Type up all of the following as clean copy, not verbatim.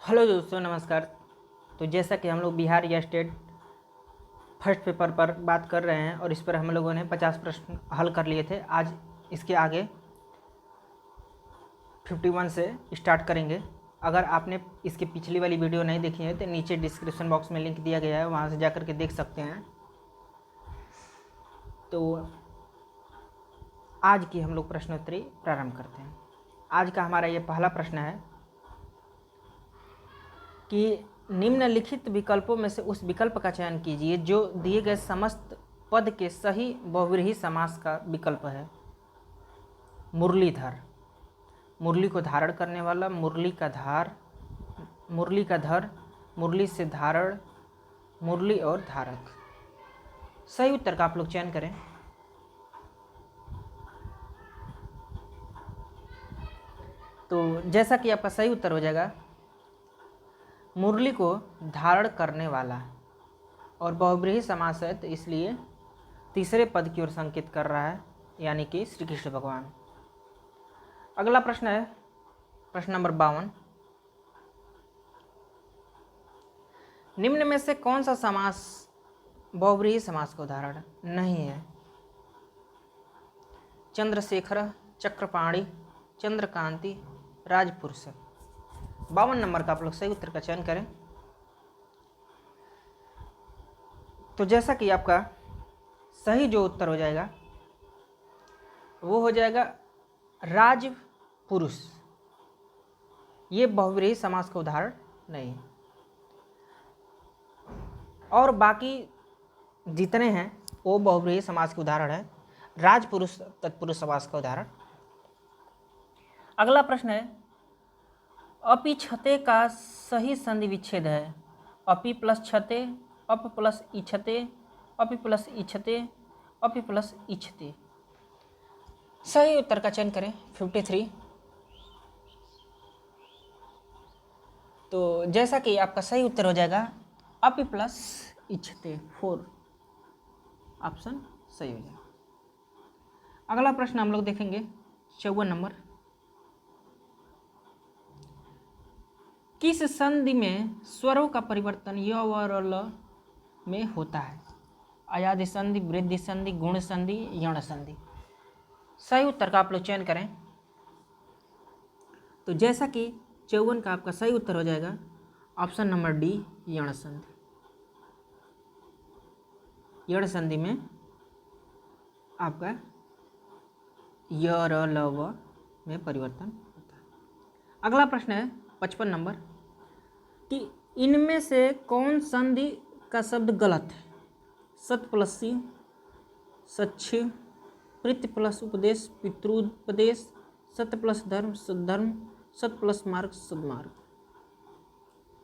Hello दोस्तों, नमस्कार। तो जैसा कि हम लोग बिहार या स्टेट फर्स्ट पेपर पर बात कर रहे हैं और इस पर हम लोगों ने 50 प्रश्न हल कर लिए थे। आज इसके आगे 51 से स्टार्ट करेंगे। अगर आपने इसकी पिछली वाली वीडियो नहीं देखी है तो नीचे डिस्क्रिप्शन बॉक्स में लिंक दिया गया है, वहाँ से जाकर के देख सकते हैं। तो आज की हम लोग प्रश्नोत्तरी प्रारंभ करते हैं। आज का हमारा ये पहला प्रश्न है कि निम्नलिखित विकल्पों में से उस विकल्प का चयन कीजिए जो दिए गए समस्त पद के सही बहुव्रीहि समास का विकल्प है। मुरलीधर, मुरली को धारण करने वाला, मुरली का धार, मुरली का धर, मुरली से धारण, मुरली और धारक। सही उत्तर का आप लोग चयन करें। तो जैसा कि आपका सही उत्तर हो जाएगा मुरली को धारण करने वाला, और बहुव्रीहि समास है तो इसलिए तीसरे पद की ओर संकेत कर रहा है, यानी कि श्री कृष्ण भगवान। अगला प्रश्न है प्रश्न नंबर 52। निम्न में से कौन सा समास बहुव्रीहि समास का उदाहरण नहीं है? चंद्रशेखर, चक्रपाणी, चंद्रकांति, राजपुरुष। 52 नंबर का आप लोग सही उत्तर का चयन करें। तो जैसा कि आपका सही जो उत्तर हो जाएगा वो हो जाएगा राजपुरुष। ये बहुव्रीहि समास का उदाहरण नहीं है, और बाकी जितने हैं वो बहुव्रीहि समास के उदाहरण है। राजपुरुष तत्पुरुष समास का उदाहरण। अगला प्रश्न है अपि छते का सही संधि विच्छेद है। अपि प्लस छते, अप प्लस इछते, अपि प्लस इछते, अपि प्लस इछते। सही उत्तर का चयन करें। 53। तो जैसा कि आपका सही उत्तर हो जाएगा अपि प्लस इछते, 4 ऑप्शन सही हो जाएगा। अगला प्रश्न हम लोग देखेंगे 54 नंबर। किस संधि में स्वरों का परिवर्तन य व र ल में होता है? अयादि संधि, वृद्धि संधि, गुण संधि, यण संधि। सही उत्तर का आप लोग चयन करें। तो जैसा कि 54 का आपका सही उत्तर हो जाएगा ऑप्शन नंबर डी, यण संधि। यण संधि में आपका य र ल व में परिवर्तन होता है। अगला प्रश्न है 55 नंबर कि इनमें से कौन संधि का शब्द गलत है? सत प्लस सी, सच्छि, प्रीति प्लस उपदेश, पितृपदेश, सत्य प्लस धर्म, सद्धर्म, सत प्लस मार्ग, सद्मार्ग।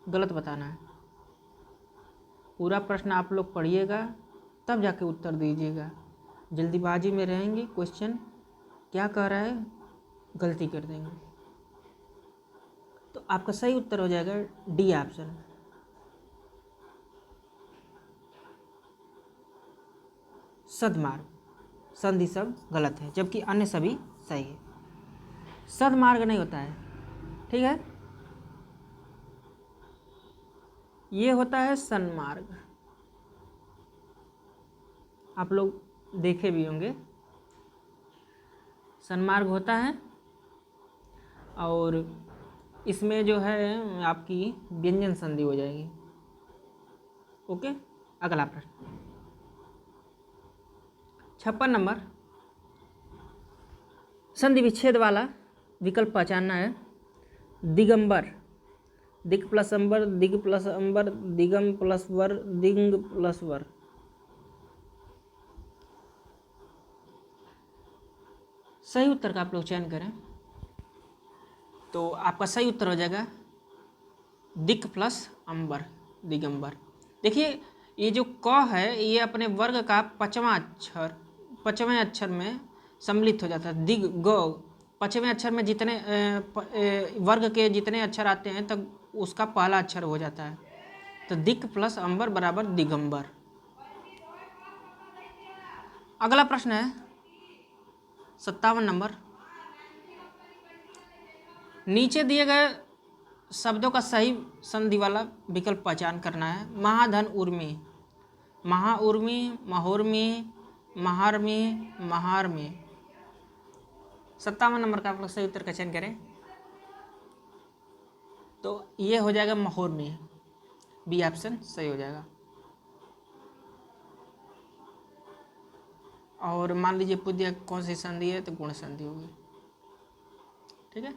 गलत बताना है। पूरा प्रश्न आप लोग पढ़िएगा तब जाके उत्तर दीजिएगा। जल्दीबाजी में रहेंगे, क्वेश्चन क्या कह रहा है गलती कर देंगे। तो आपका सही उत्तर हो जाएगा डी ऑप्शन। सद्मार्ग। संधि सब गलत है जबकि अन्य सभी सही है। सद्मार्ग नहीं होता है, ठीक है, ये होता है सन्मार्ग। आप लोग देखे भी होंगे, सन्मार्ग होता है और इसमें जो है आपकी व्यंजन संधि हो जाएगी। ओके। अगला प्रश्न 56 नंबर। संधि विच्छेद वाला विकल्प पहचानना है। दिगंबर, दिग प्लस अंबर, दिग प्लस अंबर, दिगम प्लस वर, दिंग प्लस वर। सही उत्तर का आप लोग चयन करें। तो आपका सही उत्तर हो जाएगा दिक प्लस अंबर, दिगंबर। देखिए ये जो क है ये अपने वर्ग का 5वें अक्षर में सम्मिलित हो जाता है। दिग ग 5वें अक्षर में जितने वर्ग के जितने अक्षर आते हैं तब उसका पहला अक्षर हो जाता है। तो दिक प्लस अंबर बराबर दिगंबर। अगला प्रश्न है 57 नंबर। नीचे दिए गए शब्दों का सही संधि वाला विकल्प पहचान करना है। महाधन उर्मी, महाउर्मी, महोर्मी, महार्मी, महार्मी। 57 नंबर का आप लोग सही उत्तर का चयन करें तो ये हो जाएगा महोर्मी, बी ऑप्शन सही हो जाएगा। और मान लीजिए पूछ दिया कौन सी संधि है तो गुण संधि होगी। ठीक है,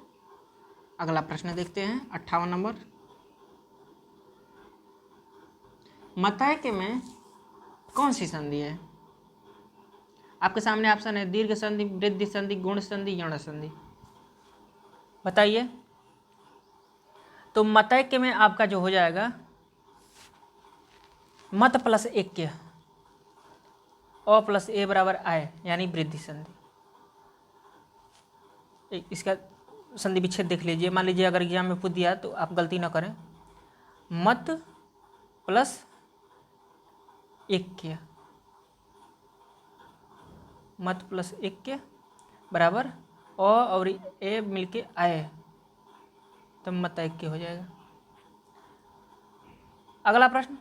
अगला प्रश्न देखते हैं 58 नंबर। मतैक्य में कौन सी संधि है? आपके सामने ऑप्शन है दीर्घ संधि, वृद्धि संधि, गुण संधि, यौन संधि। बताइए। तो मतैक्य में आपका जो हो जाएगा मत प्लस ऐक्य, अ प्लस ए बराबर आय, यानी वृद्धि संधि। इसका संधि विच्छेद देख लीजिए। मान लीजिए अगर एग्जाम में पूछ दिया तो आप गलती ना करें। मत प्लस ऐक्य, मत प्लस ऐक्य बराबर अ और ए मिलके आए, तो मतैक्य हो जाएगा। अगला प्रश्न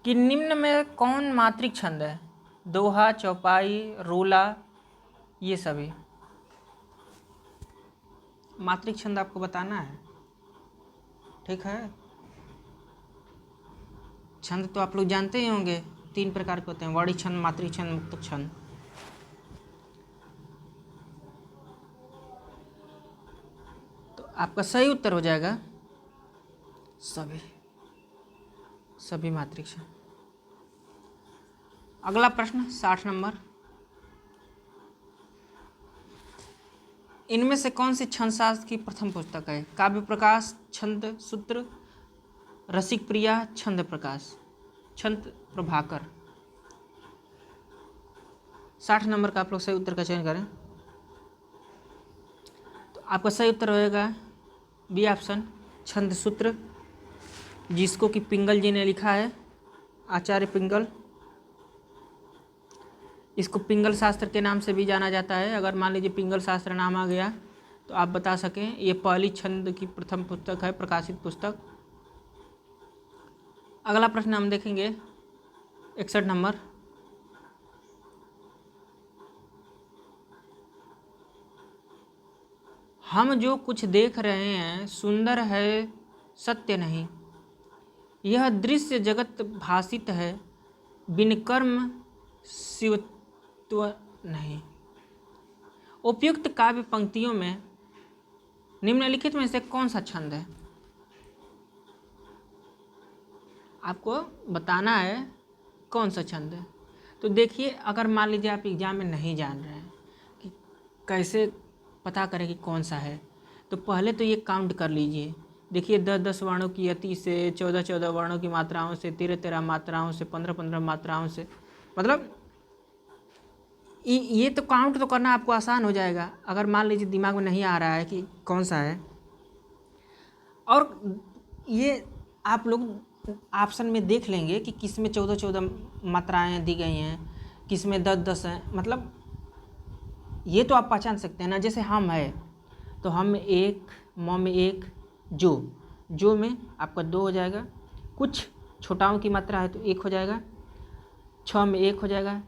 कि निम्न में कौन मात्रिक छंद है? दोहा, चौपाई, रोला, ये सभी मात्रिक छंद आपको बताना है। ठीक है, छंद तो आप लोग जानते ही होंगे, 3 प्रकार के होते हैं, वर्णी छंद, मात्रिक छंद, मुक्तक छंद। तो आपका सही उत्तर हो जाएगा सभी मात्रिक छंद। अगला प्रश्न 60 नंबर। इनमें से कौन सी छंद शास्त्र की प्रथम पुस्तक है? काव्य प्रकाश, छंद सूत्र, रसिक प्रिया, छंद प्रकाश, छंद प्रभाकर। 60 नंबर का आप लोग सही उत्तर का चयन करें तो आपका सही उत्तर होएगा बी ऑप्शन, छंद सूत्र, जिसको कि पिंगल जी ने लिखा है, आचार्य पिंगल। इसको पिंगल शास्त्र के नाम से भी जाना जाता है। अगर मान लीजिए पिंगल शास्त्र नाम आ गया तो आप बता सकें ये पहली छंद की प्रथम पुस्तक है, प्रकाशित पुस्तक। अगला प्रश्न हम देखेंगे 61 नंबर। हम जो कुछ देख रहे हैं सुंदर है, सत्य नहीं। यह दृश्य जगत भासित है, बिन कर्म शिवत्व नहीं। उपयुक्त काव्य पंक्तियों में निम्नलिखित में से कौन सा छंद है? आपको बताना है कौन सा छंद है। तो देखिए, अगर मान लीजिए आप एग्जाम में नहीं जान रहे हैं कि कैसे पता करें कि कौन सा है, तो पहले तो ये काउंट कर लीजिए। देखिए 10-10 वर्णों की यति से, 14-14 वर्णों की मात्राओं से, 13-13 मात्राओं से, 15-15 मात्राओं से, मतलब ये तो काउंट तो करना आपको आसान हो जाएगा। अगर मान लीजिए दिमाग में नहीं आ रहा है कि कौन सा है, और ये आप लोग ऑप्शन में देख लेंगे कि किस में 14-14 मात्राएं दी गई हैं, किस में 10-10 हैं, मतलब ये तो आप पहचान सकते हैं ना। जैसे हम है तो हम में 1, म में 1, जो में आपका 2 हो जाएगा। कुछ छोटाओं की मात्रा है तो 1 हो जाएगा। 6 में 1 हो जाएगा।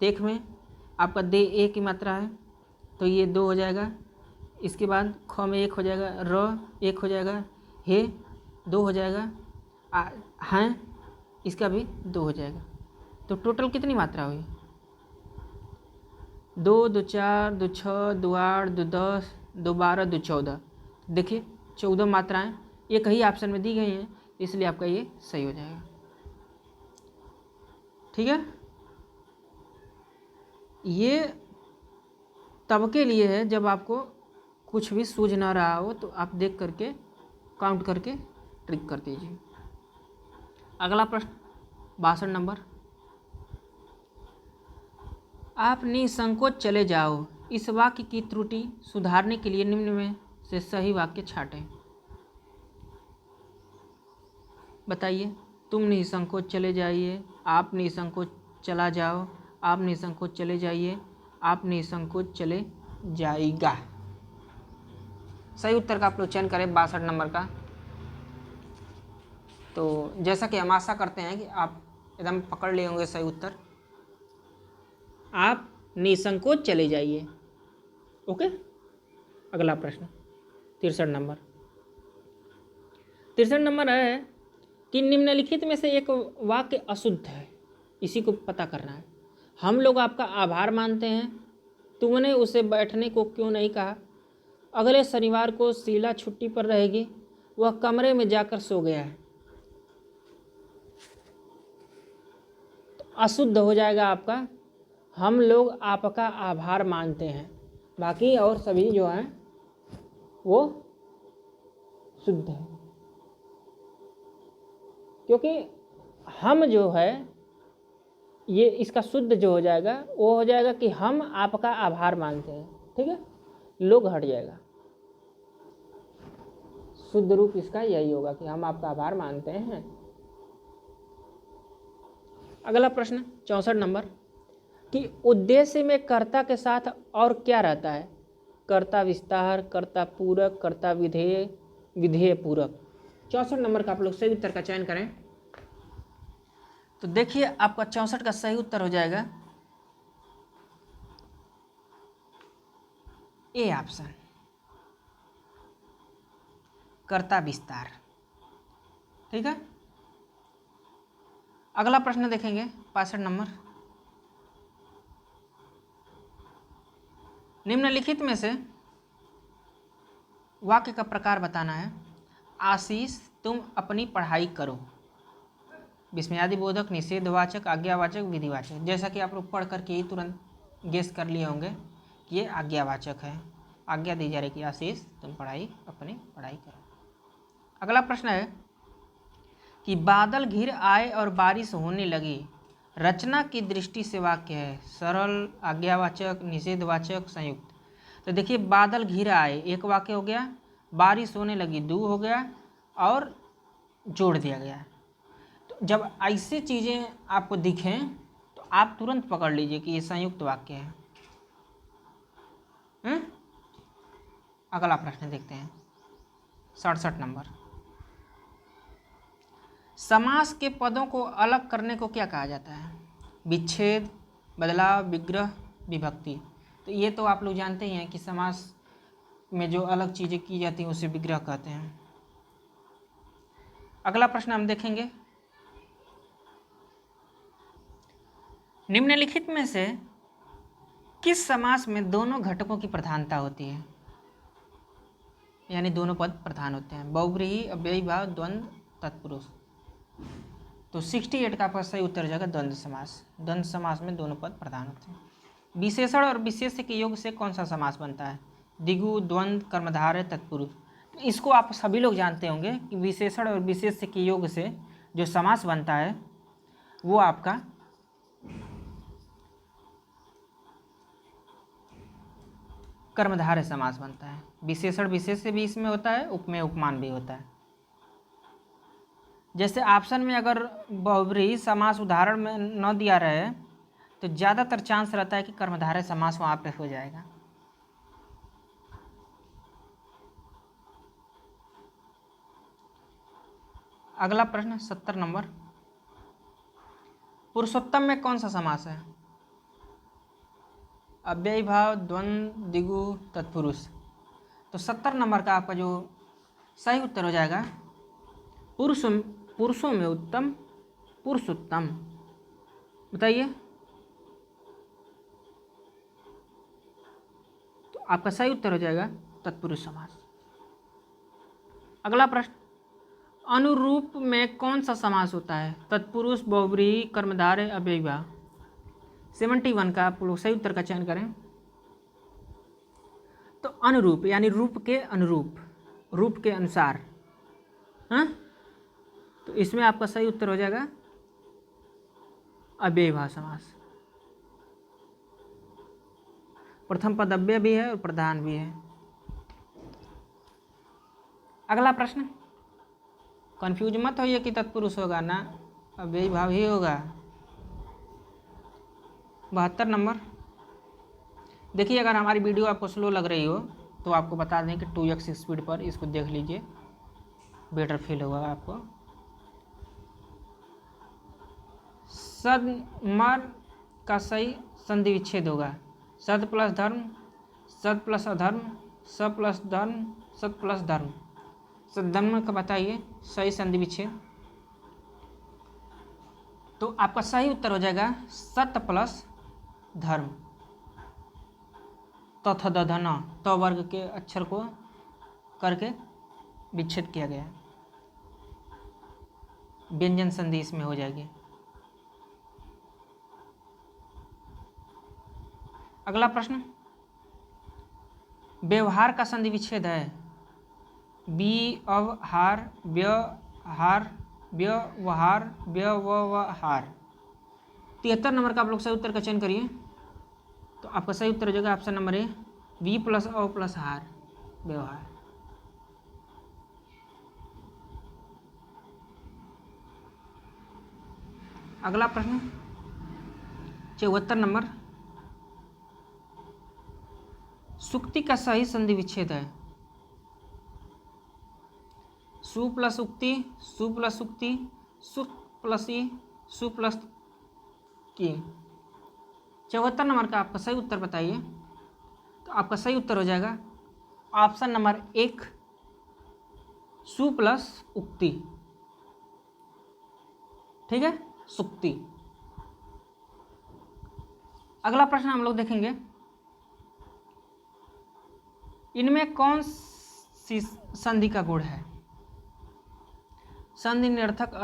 देख में आपका दे 1 की मात्रा है तो ये 2 हो जाएगा। इसके बाद ख में 1 हो जाएगा, र 1 हो जाएगा, हे 2 हो जाएगा, हैं इसका भी 2 हो जाएगा। तो टोटल कितनी मात्रा हुई? 2, 2 4, 2 6, 2 8, 2 10, 2 12, 2 14। देखिए 14 मात्राएं एक ही ऑप्शन में दी गई हैं, इसलिए आपका ये सही हो जाएगा। ठीक है, ये तब के लिए है जब आपको कुछ भी सूझ ना रहा हो, तो आप देख करके काउंट करके ट्रिक कर दीजिए। अगला प्रश्न 62 नंबर। आप निसंकोच चले जाओ। इस वाक्य की त्रुटि सुधारने के लिए निम्न में से सही वाक्य छांटें। बताइए। तुम निसंकोच चले जाइए, आप निसंकोच चला जाओ, आप निसंकोच चले जाइए, आप निसंकोच चले जाएगा। सही उत्तर का आप लोग चयन करें 62 नंबर का। तो जैसा कि हम आशा करते हैं कि आप एकदम पकड़ लिए होंगे सही उत्तर, आप निसंकोच चले जाइए। ओके, अगला प्रश्न 63 नंबर। 63 नंबर है कि निम्नलिखित में से एक वाक्य अशुद्ध है, इसी को पता करना है। हम लोग आपका आभार मानते हैं, तुमने उसे बैठने को क्यों नहीं कहा, अगले शनिवार को शीला छुट्टी पर रहेगी, वह कमरे में जाकर सो गया है। तो अशुद्ध हो जाएगा आपका हम लोग आपका आभार मानते हैं, बाकी और सभी जो हैं वो शुद्ध है, क्योंकि हम जो है ये इसका शुद्ध जो हो जाएगा वो हो जाएगा कि हम आपका आभार मानते हैं। ठीक है, लोग हट जाएगा, शुद्ध रूप इसका यही होगा कि हम आपका आभार मानते हैं। अगला प्रश्न 64 नंबर कि उद्देश्य में कर्ता के साथ और क्या रहता है, कर्ता विस्तार, कर्ता पूरक, कर्ता विधेय, विधेय पूरक। 64 नंबर का आप लोग सही उत्तर का चयन करें। तो देखिए आपका 64 का सही उत्तर हो जाएगा ए ऑप्शन, कर्ता विस्तार। ठीक है, अगला प्रश्न देखेंगे 65 नंबर। निम्नलिखित में से वाक्य का प्रकार बताना है। आशीष तुम अपनी पढ़ाई करो, विस्मयादिबोधक, निषेधवाचक, आज्ञावाचक, विधिवाचक। जैसा कि आप लोग पढ़ करके ही तुरंत गेस कर लिए होंगे कि ये आज्ञावाचक है, आज्ञा दी जा रही कि आशीष तुम अपनी पढ़ाई करो। अगला प्रश्न है कि बादल घिर आए और बारिश होने लगी, रचना की दृष्टि से वाक्य है, सरल, आज्ञावाचक, निषेधवाचक, संयुक्त। तो देखिए बादल घिर आए एक वाक्य हो गया, बारिश होने लगी दो हो गया, और जोड़ दिया गया। तो जब ऐसी चीज़ें आपको दिखें तो आप तुरंत पकड़ लीजिए कि ये संयुक्त वाक्य है। अगला प्रश्न देखते हैं 67 नंबर। समास के पदों को अलग करने को क्या कहा जाता है, विच्छेद, बदलाव, विग्रह, विभक्ति। तो ये तो आप लोग जानते ही हैं कि समास में जो अलग चीज़ें की जाती हैं उसे विग्रह कहते हैं। अगला प्रश्न हम देखेंगे, निम्नलिखित में से किस समास में दोनों घटकों की प्रधानता होती है, यानी दोनों पद प्रधान होते हैं, बहुव्रीहि, अव्ययी भाव, द्वंद्व, तत्पुरुष। तो 68 का आपका सही उत्तर हो जाएगा द्वंद्व समास। द्वंद्व समास में दोनों पद प्रधान होते हैं। विशेषण और विशेष्य के योग से कौन सा समास बनता है, द्विगु, द्वंद्व, कर्मधारय, तत्पुरुष। इसको आप सभी लोग जानते होंगे कि विशेषण और विशेष्य के योग से जो समास बनता है वो आपका कर्मधारय समास बनता है। विशेषण विशेष्य भी इसमें होता है, उपमेय उपमान भी होता है। जैसे ऑप्शन में अगर बहुव्रीहि समास उदाहरण में न दिया रहे तो ज़्यादातर चांस रहता है कि कर्मधारय समास वहाँ पे हो जाएगा। अगला प्रश्न 70 नंबर, पुरुषोत्तम में कौन सा समास है, अव्ययी भाव, द्वंद्व, द्विगु, तत्पुरुष। तो 70 नंबर का आपका जो सही उत्तर हो जाएगा पुरुषों में उत्तम, पुरुषोत्तम। बताइए, तो आपका सही उत्तर हो जाएगा तत्पुरुष समास। अगला प्रश्न, अनुरूप में कौन सा समास होता है, तत्पुरुष, बहुव्रीहि, कर्मधारय, अव्ययी भाव। 71 का आप लोग सही उत्तर का चयन करें। तो अनुरूप यानी रूप के अनुरूप, रूप के अनुसार। हाँ, तो इसमें आपका सही उत्तर हो जाएगा अव्ययी भाव समास। प्रथम पद अव्यय भी है और प्रधान भी है। अगला प्रश्न, कंफ्यूज मत होइए कि तत्पुरुष होगा ना, अव्ययी भाव ही होगा। 72 नंबर, देखिए अगर हमारी वीडियो आपको स्लो लग रही हो तो आपको बता दें कि 2x स्पीड पर इसको देख लीजिए, बेटर फील होगा आपको। सदमर्म का सही संधि विच्छेद होगा सद प्लस धर्म, सद प्लस अधर्म, स प्लस धर्म, सद प्लस धर्म। सद्धर्म का बताइए सही संधि विच्छेद। तो आपका सही उत्तर हो जाएगा सत प्लस धर्म। तथ दधन त वर्ग के अक्षर को करके विच्छेद किया गया, व्यंजन संधि इसमें हो जाएगी। अगला प्रश्न, व्यवहार का संधि विच्छेद है व्यवहार, व्यवहार, व्यवहार, व्यवहार। 73 नंबर का आप लोग सही उत्तर का चयन करिए। तो आपका सही उत्तर हो जाएगा option number A, V plus A plus हार, व्यवहार। अगला प्रश्न 74 नंबर, सुक्ति का सही संधि विच्छेद है सु प्लस उक्ति, सु प्लस उक्ति, सु प्लस ई, सु प्लस की। 74 नंबर का आपका सही उत्तर बताइए। तो आपका सही उत्तर हो जाएगा ऑप्शन नंबर 1, सु प्लस उक्ति। ठीक है, सुक्ति। अगला प्रश्न हम लोग देखेंगे, इनमें कौन सी संधि का गुण है? संधि निरर्थक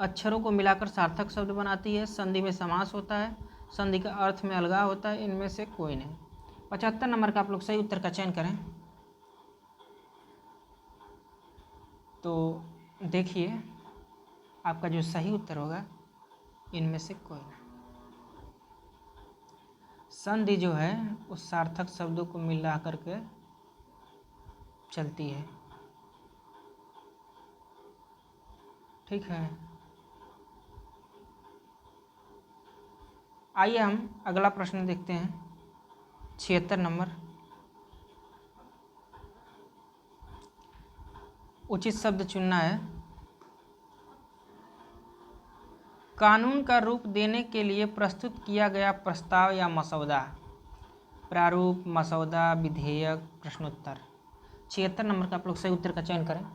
अक्षरों को मिलाकर सार्थक शब्द बनाती है, संधि में समास होता है, संधि का अर्थ में अलगाव होता है, इनमें से कोई नहीं। 75 नंबर का आप लोग सही उत्तर का चयन करें। तो देखिए आपका जो सही उत्तर होगा इनमें से कोई नहीं। संधि जो है उस सार्थक शब्दों को मिला करके चलती है। ठीक है, आइए हम अगला प्रश्न देखते हैं। 76 नंबर, उचित शब्द चुनना है। कानून का रूप देने के लिए प्रस्तुत किया गया प्रस्ताव या मसौदा। प्रारूप, मसौदा, विधेयक, प्रश्नोत्तर। 76 नंबर का आप लोग सही उत्तर का चयन करें।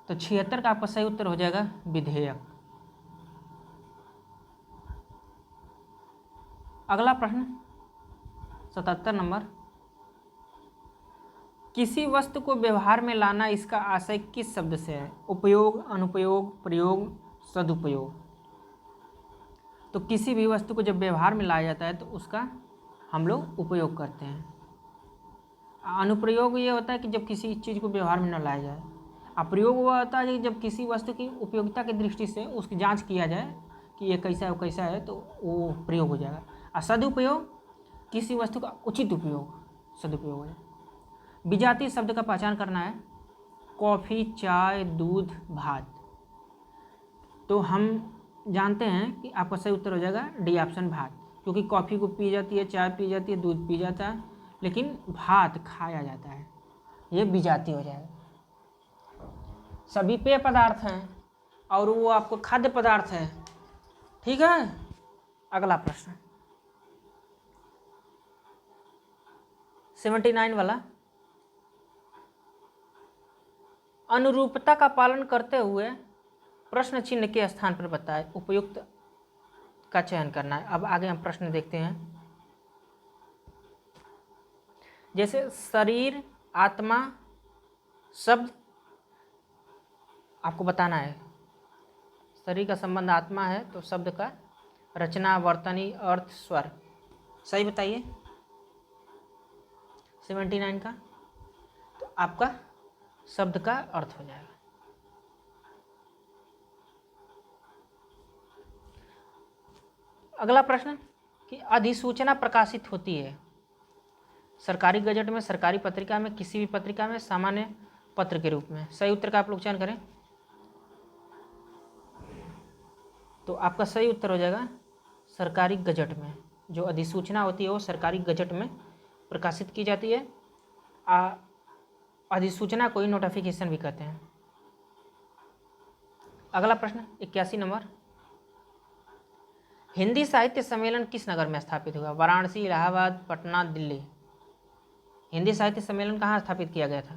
तो 76 का आपका सही उत्तर हो जाएगा विधेयक। अगला प्रश्न 77 नंबर, किसी वस्तु को व्यवहार में लाना, इसका आशय किस शब्द से है? उपयोग, अनुपयोग, प्रयोग, सदुपयोग। तो किसी भी वस्तु को जब व्यवहार में लाया जाता है तो उसका हम लोग उपयोग करते हैं। अनुप्रयोग ये होता है कि जब किसी चीज़ को व्यवहार में न लाया जाए। अप्रयोग वो होता है कि जब किसी वस्तु की उपयोगिता की दृष्टि से उसकी जांच किया जाए कि ये कैसा है वो कैसा है, तो वो प्रयोग हो जाएगा। और सदुपयोग, किसी वस्तु का उचित उपयोग, सदुपयोग हो जाएगा। विजातीय शब्द का पहचान करना है, कॉफ़ी, चाय, दूध, भात। तो हम जानते हैं कि आपका सही उत्तर हो जाएगा डी ऑप्शन, भात। क्योंकि कॉफ़ी को पी जाती है, चाय पी जाती है, दूध पी जाता है, लेकिन भात खाया जाता है, ये विजातीय हो जाएगा। सभी पेय पदार्थ हैं और वो आपको खाद्य पदार्थ है। ठीक है, अगला प्रश्न 79 वाला, अनुरूपता का पालन करते हुए प्रश्न चिन्ह के स्थान पर बताए उपयुक्त का चयन करना है। अब आगे हम प्रश्न देखते हैं। जैसे शरीर, आत्मा, शब्द आपको बताना है। शरीर का संबंध आत्मा है तो शब्द का रचना, वर्तनी, अर्थ, स्वर। सही बताइए 79 का। तो आपका शब्द का अर्थ हो जाएगा। अगला प्रश्न कि अधिसूचना प्रकाशित होती है सरकारी गजट में, सरकारी पत्रिका में, किसी भी पत्रिका में, सामान्य पत्र के रूप में। सही उत्तर का आप लोग चयन करें। तो आपका सही उत्तर हो जाएगा सरकारी गजट में। जो अधिसूचना होती है वो सरकारी गजट में प्रकाशित की जाती है। अधिसूचना को ही नोटिफिकेशन भी कहते हैं। अगला प्रश्न 81 नंबर, हिंदी साहित्य सम्मेलन किस नगर में स्थापित हुआ? वाराणसी, इलाहाबाद, पटना, दिल्ली। हिंदी साहित्य सम्मेलन कहाँ स्थापित किया गया था?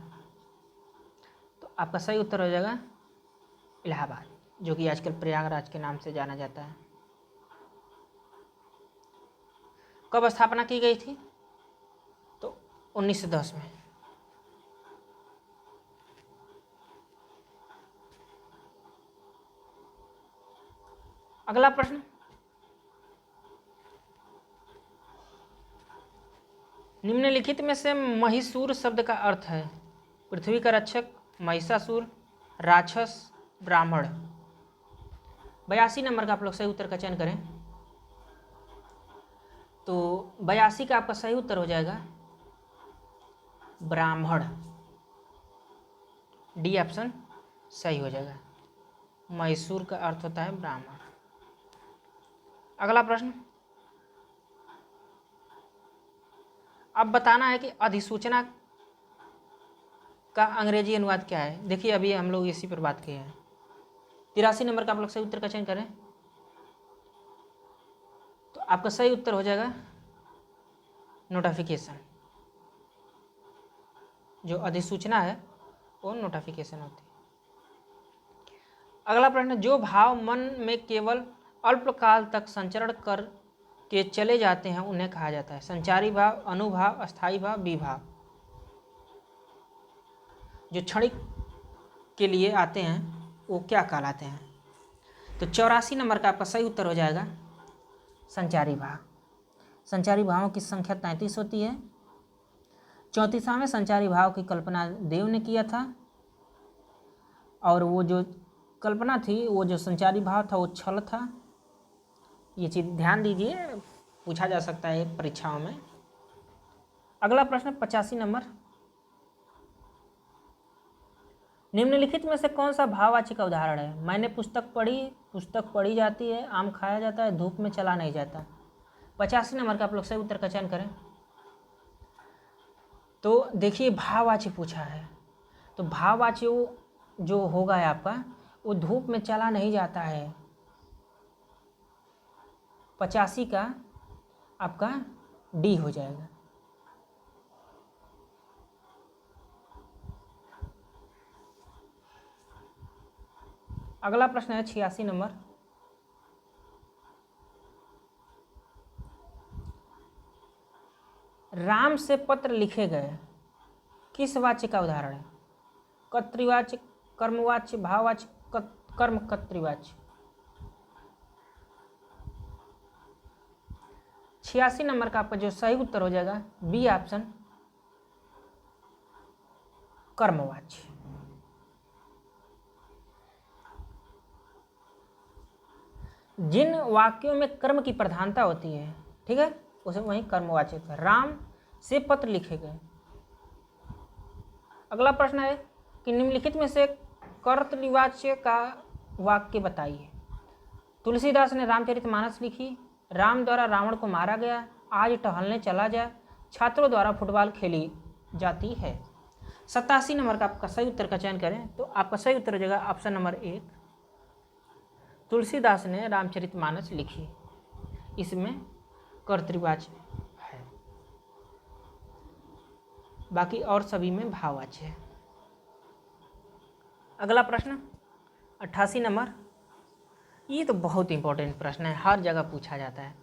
तो आपका सही उत्तर हो जाएगा इलाहाबाद, जो कि आजकल प्रयागराज के नाम से जाना जाता है। कब स्थापना की गई थी? तो 1910 में। अगला प्रश्न, निम्नलिखित में से महिषूर शब्द का अर्थ है? पृथ्वी का रक्षक, महिषासुर, राक्षस, ब्राह्मण। 82 नंबर का आप लोग सही उत्तर का चयन करें। तो 82 का आपका सही उत्तर हो जाएगा ब्राह्मण। डी ऑप्शन सही हो जाएगा। मैसूर का अर्थ होता है ब्राह्मण। अगला प्रश्न, अब बताना है कि अधिसूचना का अंग्रेजी अनुवाद क्या है। देखिए अभी हम लोग इसी पर बात किए हैं। 83 नंबर का आप लोग सही उत्तर का चयन करें। तो आपका सही उत्तर हो जाएगा नोटिफिकेशन। जो अधिसूचना है वो नोटिफिकेशन होती है। अगला प्रश्न, जो भाव मन में केवल अल्पकाल तक संचरण कर के चले जाते हैं उन्हें कहा जाता है? संचारी भाव, अनुभाव, अस्थायी भाव, विभाव। जो क्षणिक के लिए आते हैं वो क्या कहलाते हैं? तो 84 नंबर का आपका सही उत्तर हो जाएगा संचारी भाव। संचारी भावों की संख्या 33 होती है। 34वें संचारी भाव की कल्पना देव ने किया था, और वो जो कल्पना थी, वो जो संचारी भाव था वो छल था। ये चीज़ ध्यान दीजिए, पूछा जा सकता है परीक्षाओं में। अगला प्रश्न 85 नंबर, निम्नलिखित में से कौन सा भाववाची का उदाहरण है? मैंने पुस्तक पढ़ी, पुस्तक पढ़ी जाती है, आम खाया जाता है, धूप में चला नहीं जाता। 85 नंबर का आप लोग सही उत्तर का चयन करें। तो देखिए भाववाची पूछा है, तो भाववाची जो होगा आपका वो धूप में चला नहीं जाता है। 85 का आपका डी हो जाएगा। अगला प्रश्न है 86 नंबर, राम से पत्र लिखे गए किस वाच्य का उदाहरण है? कर्तृवाच्य, कर्मवाच्य, भाववाच्य, कर्म कर्तृवाच्य। 86 नंबर का आपका जो सही उत्तर हो जाएगा बी ऑप्शन कर्मवाच्य। जिन वाक्यों में कर्म की प्रधानता होती है, ठीक है, उसे वही कर्मवाच्य था। राम से पत्र लिखे गए। अगला प्रश्न है कि निम्नलिखित में से कर्तृवाच्य का वाक्य बताइए। तुलसीदास ने रामचरितमानस लिखी, राम द्वारा रावण को मारा गया, आज टहलने चला जा, छात्रों द्वारा फुटबॉल खेली जाती है। 87 नंबर का आपका सही उत्तर का चयन करें। तो आपका सही उत्तर हो जाएगा ऑप्शन नंबर 1, तुलसीदास ने रामचरितमानस लिखी। इसमें कर्तृवाच्य है, बाकी और सभी में भाववाच्य है। अगला प्रश्न 88 नंबर, ये तो बहुत इंपॉर्टेंट प्रश्न है, हर जगह पूछा जाता है।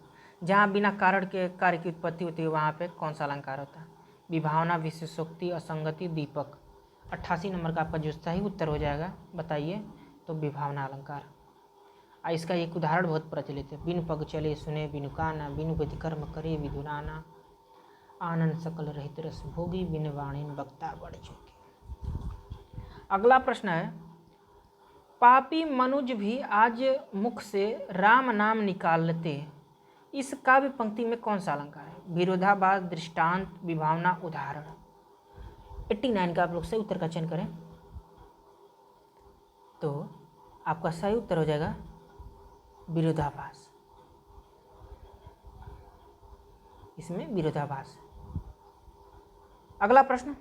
जहाँ बिना कारण के कार्य की उत्पत्ति होती है वहाँ पे कौन सा अलंकार होता है? विभावना, विशेषोक्ति, असंगति, दीपक। 88 नंबर का आपका जो सही उत्तर हो जाएगा बताइए। तो विभावना अलंकार। इसका एक उदाहरण बहुत प्रचलित है, बिनु पग चले सुने बिनु काना, बिनु विधि कर्म करे विधुराना, आनंद सकल रहित रस भोगी, बिनु वाणीन वक्ता बढ़ चुके। अगला प्रश्न है, पापी मनुज भी आज मुख से राम नाम निकालते, इस काव्य पंक्ति में कौन सा अलंकार है? विरोधाभास, दृष्टांत, विभावना, उदाहरण। 89 का आप लोग सही उत्तर का चयन करें। तो आपका सही उत्तर हो जाएगा विरोधाभास। इसमें विरोधाभास। अगला प्रश्न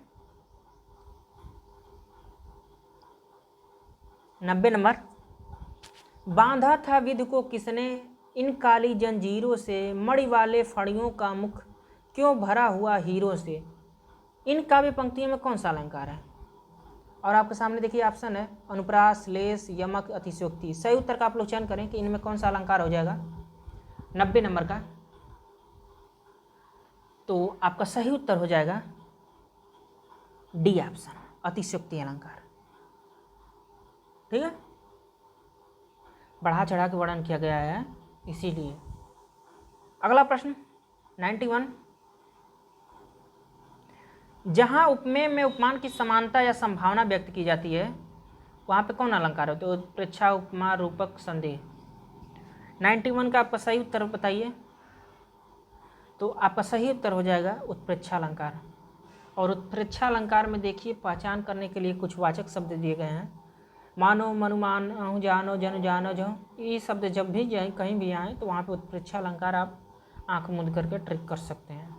90 नंबर, बांधा था विधि को किसने, इन काली जंजीरों से, मणि वाले फड़ियों का मुख क्यों भरा हुआ हीरों से। इन काव्य पंक्तियों में कौन सा अलंकार है? और आपके सामने देखिए ऑप्शन है अनुप्रास, लेस, यमक, अतिशयोक्ति। सही उत्तर का आप लोग चयन करें कि इनमें कौन सा अलंकार हो जाएगा 90 नंबर का। तो आपका सही उत्तर हो जाएगा डी ऑप्शन, अतिशयोक्ति अलंकार। ठीक है, बढ़ा चढ़ा के वर्णन किया गया है इसीलिए। अगला प्रश्न 91, जहां उपमेय में उपमान की समानता या संभावना व्यक्त की जाती है वहां पे कौन अलंकार होते हैं? उत्प्रेक्षा, उपमा, रूपक, संदेह। 91 का आपका सही उत्तर बताइए। तो आपका सही उत्तर हो जाएगा उत्प्रेक्षा अलंकार। और उत्प्रेक्षा अलंकार में देखिए पहचान करने के लिए कुछ वाचक शब्द दिए गए हैं। मानो, मनुमान, जानो, जन, जानो, जो, ये शब्द जब भी जाए कहीं भी आए तो वहाँ पे उत्प्रेक्षा अलंकार आप आंख मूंद करके ट्रिक कर सकते हैं।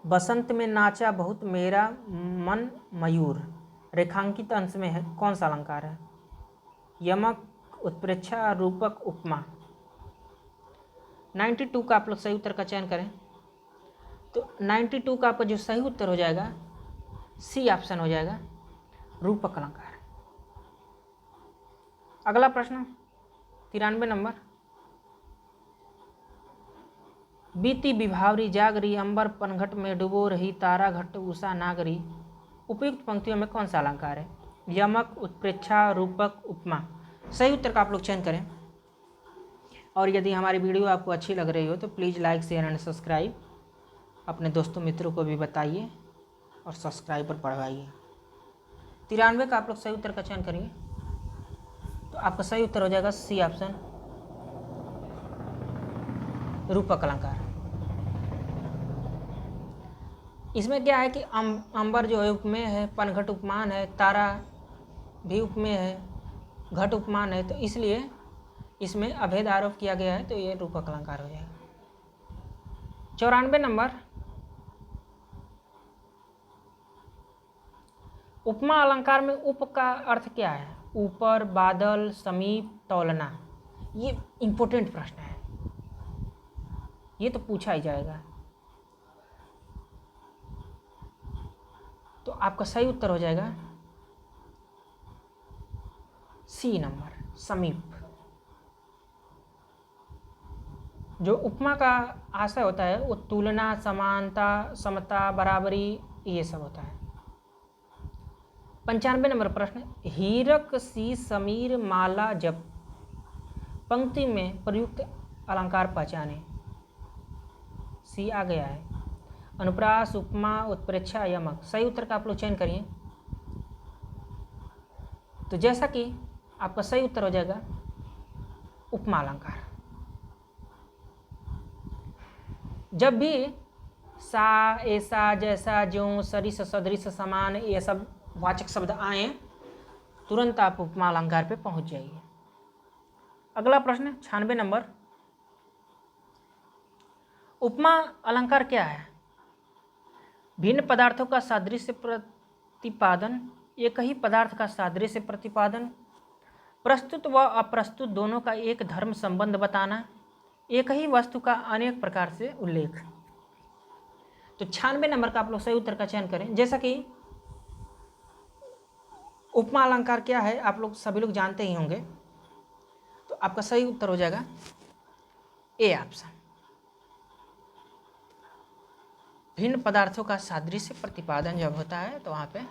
बसंत में नाचा बहुत मेरा मन मयूर, रेखांकित अंश में है कौन सा अलंकार है? यमक, उत्प्रेक्षा, रूपक, उपमा। 92 का आप लोग सही उत्तर का चयन करें। तो 92 का आपका जो सही उत्तर हो जाएगा सी ऑप्शन हो जाएगा, रूपक अलंकार। अगला प्रश्न 93 नंबर, बीती विभावरी जागरी, अंबर पनघट में डुबो रही, तारा घट उषा नागरी। उपयुक्त पंक्तियों में कौन सा अलंकार है? यमक, उत्प्रेक्षा, रूपक, उपमा। सही उत्तर का आप लोग चयन करें। और यदि हमारी वीडियो आपको अच्छी लग रही हो तो please like, share and subscribe अपने दोस्तों मित्रों को भी बताइए और सब्सक्राइब पर बढ़वाइए। 93 का आप लोग सही उत्तर का चयन करिए। तो आपका सही उत्तर हो जाएगा सी ऑप्शन, रूपक अलंकार। इसमें क्या है कि अंबर जो है उपमेय है, पनघट उपमान है, तारा भी उपमेय है, घट उपमान है, तो इसलिए इसमें अभेद आरोप किया गया है, तो ये रूपक अलंकार हो जाएगा। 94 नंबर, उपमा अलंकार में उप का अर्थ क्या है? ऊपर, बादल, समीप, तौलना। ये इंपॉर्टेंट प्रश्न है, ये तो पूछा ही जाएगा। तो आपका सही उत्तर हो जाएगा सी नंबर, समीप। जो उपमा का आशय होता है वो तुलना, समानता, समता, बराबरी, ये सब होता है। 95 नंबर प्रश्न, हीरक सी समीर माला जब, पंक्ति में प्रयुक्त अलंकार पहचाने। सी आ गया है, अनुप्रास, उपमा, उत्प्रेक्षा, यमक। सही उत्तर का आप लोग चयन करिए। तो जैसा कि आपका सही उत्तर हो जाएगा उपमा अलंकार। जब भी सा, ऐसा, जैसा, ज्यों, सरिस, सदृश, समान, ये सब वाचक शब्द आए तुरंत आप उपमा अलंकार पे पहुंच जाइए। अगला प्रश्न 96 नंबर, उपमा अलंकार क्या है? भिन्न पदार्थों का सादृश्य प्रतिपादन, एक ही पदार्थ का सादृश्य प्रतिपादन, प्रस्तुत व अप्रस्तुत दोनों का एक धर्म संबंध बताना, एक ही वस्तु का अनेक प्रकार से उल्लेख। तो 96 नंबर का आप लोग सही उत्तर का चयन करें। जैसा कि उपमा अलंकार क्या है आप लोग सभी लोग जानते ही होंगे, तो आपका सही उत्तर हो जाएगा ए ऑप्शन, भिन्न पदार्थों का सादृश्य प्रतिपादन जब होता है तो वहां पे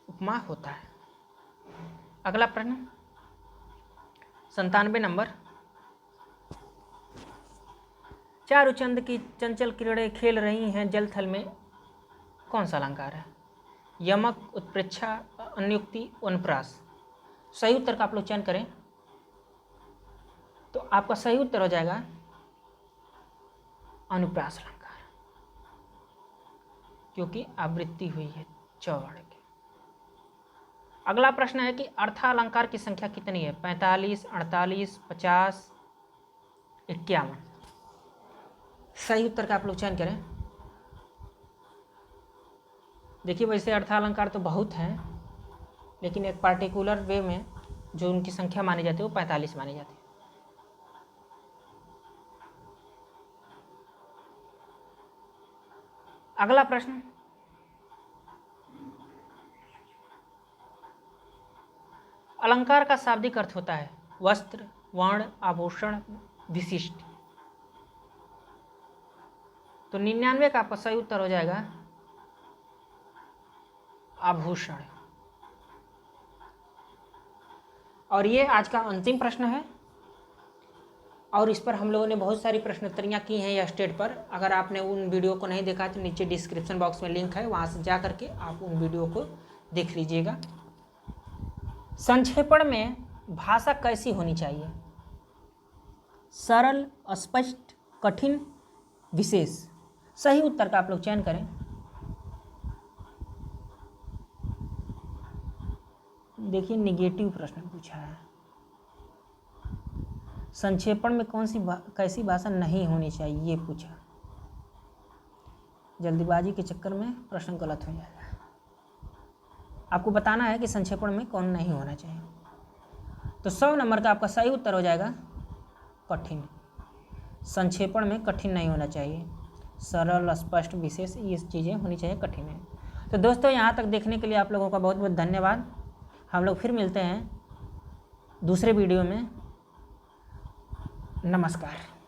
उपमा होता है। अगला प्रश्न 97 नंबर, चारु चंद की चंचल किरणें खेल रही हैं जल थल में, कौन सा अलंकार है? यमक, उत्प्रेक्षा, अन्योक्ति, अनुप्रास। सही उत्तर का आप लोग चयन करें। तो आपका सही उत्तर हो जाएगा अनुप्रास अलंकार, क्योंकि आवृत्ति हुई है चौवर्ण की। अगला प्रश्न है कि अर्थालंकार की संख्या कितनी है? 45, 48, 50, 51। सही उत्तर का आप लोग चयन करें। देखिए वैसे अर्थालंकार तो बहुत हैं, लेकिन एक पार्टिकुलर वे में जो उनकी संख्या मानी जाती है वो 45 मानी जाती है। अगला प्रश्न, अलंकार का शाब्दिक अर्थ होता है वस्त्र, वर्ण, आभूषण, विशिष्ट। तो 99 का आपका सही उत्तर हो जाएगा आभूषण। और ये आज का अंतिम प्रश्न है, और इस पर हम लोगों ने बहुत सारी प्रश्नोत्तरियाँ की हैं या स्टेट पर। अगर आपने उन वीडियो को नहीं देखा तो नीचे डिस्क्रिप्शन बॉक्स में लिंक है, वहाँ से जा करके आप उन वीडियो को देख लीजिएगा। संक्षेपण में भाषा कैसी होनी चाहिए? सरल, स्पष्ट, कठिन, विशेष। सही उत्तर का आप लोग चयन करें। देखिए निगेटिव प्रश्न पूछा है, संक्षेपण में कैसी भाषा नहीं होनी चाहिए ये पूछा। जल्दीबाजी के चक्कर में प्रश्न गलत हो जाएगा। आपको बताना है कि संक्षेपण में कौन नहीं होना चाहिए। तो 100 नंबर का आपका सही उत्तर हो जाएगा कठिन। संक्षेपण में कठिन नहीं होना चाहिए, सरल, स्पष्ट, विशेष ये चीज़ें होनी चाहिए, कठिन है। तो दोस्तों यहाँ तक देखने के लिए आप लोगों का बहुत बहुत धन्यवाद। हम लोग फिर मिलते हैं दूसरे वीडियो में। नमस्कार।